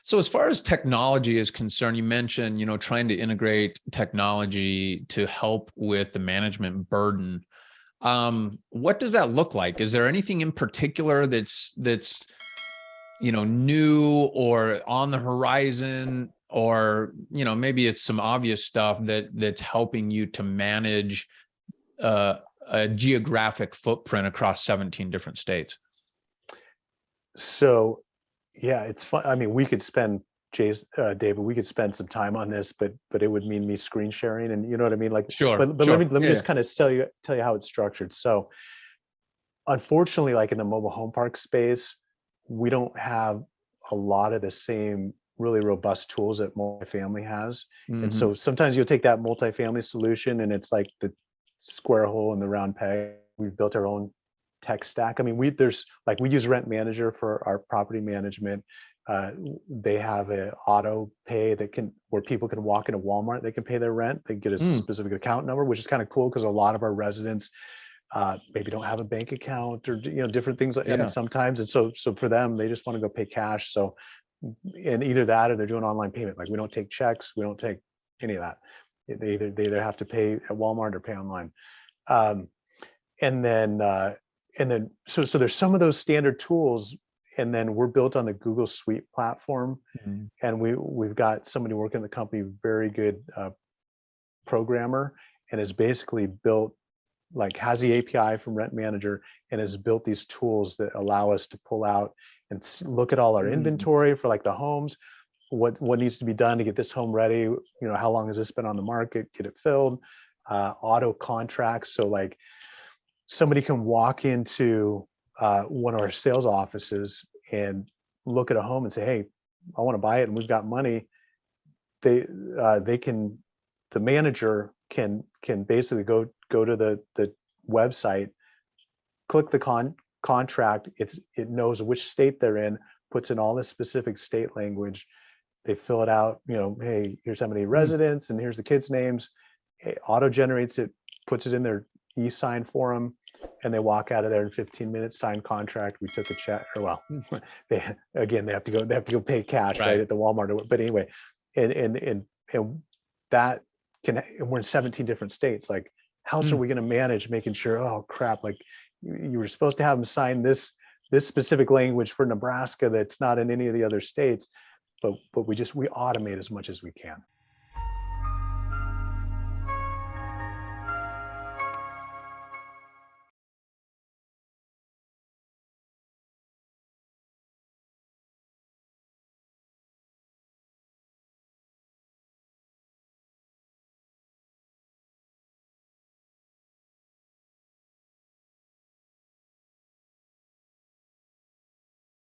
So as far as technology is concerned, you mentioned, trying to integrate technology to help with the management burden. What does that look like? Is there anything in particular that's new or on the horizon, or maybe it's some obvious stuff that's helping you to manage a geographic footprint across 17 different states? So yeah, it's fun. I mean, we could spend David, we could spend some time on this, but it would mean me screen sharing, and you know what I mean. Like, Sure, but let me sure. let me Yeah, yeah. just kind of tell you how it's structured. So unfortunately, like in the mobile home park space, we don't have a lot of the same really robust tools that multifamily has. And Hmm. so sometimes you'll take that multifamily solution and it's like the square hole in the round peg. We've built our own tech stack. I mean, we use Rent Manager for our property management. They have a auto pay where people can walk into Walmart, they can pay their rent, they get a Mm, specific account number, which is kind of cool because a lot of our residents maybe don't have a bank account, or different things. I mean, yeah. sometimes, and so for them, they just want to go pay cash. So, and either that or they're doing online payment. Like, we don't take checks, we don't take any of that. They either have to pay at Walmart or pay online. Um, and then so there's some of those standard tools, and then we're built on the Google Suite platform, Mm, and we've got somebody working in the company, very good programmer, and has basically built, like, has the API from Rent Manager, and has built these tools that allow us to pull out and look at all our mm, inventory for, like, the homes, what needs to be done to get this home ready, how long has this been on the market, get it filled, auto contracts. So, like, somebody can walk into one of our sales offices and look at a home and say, hey, I want to buy it and we've got money. They can, the manager can basically go to the website, click the contract. It knows which state they're in, puts in all the specific state language. They fill it out. Hey, here's how many mm. residents, and here's the kids' names. It auto generates it, puts it in their e-sign for them, and they walk out of there in 15 minutes. Sign contract. We took a check, or well, they have to go. They have to go pay cash, right, Right. at the Walmart. But anyway, and that can. And we're in 17 different states. Like, how else are Mm. we going to manage making sure? Oh crap! Like, you were supposed to have them sign this specific language for Nebraska that's not in any of the other states, but we automate as much as we can.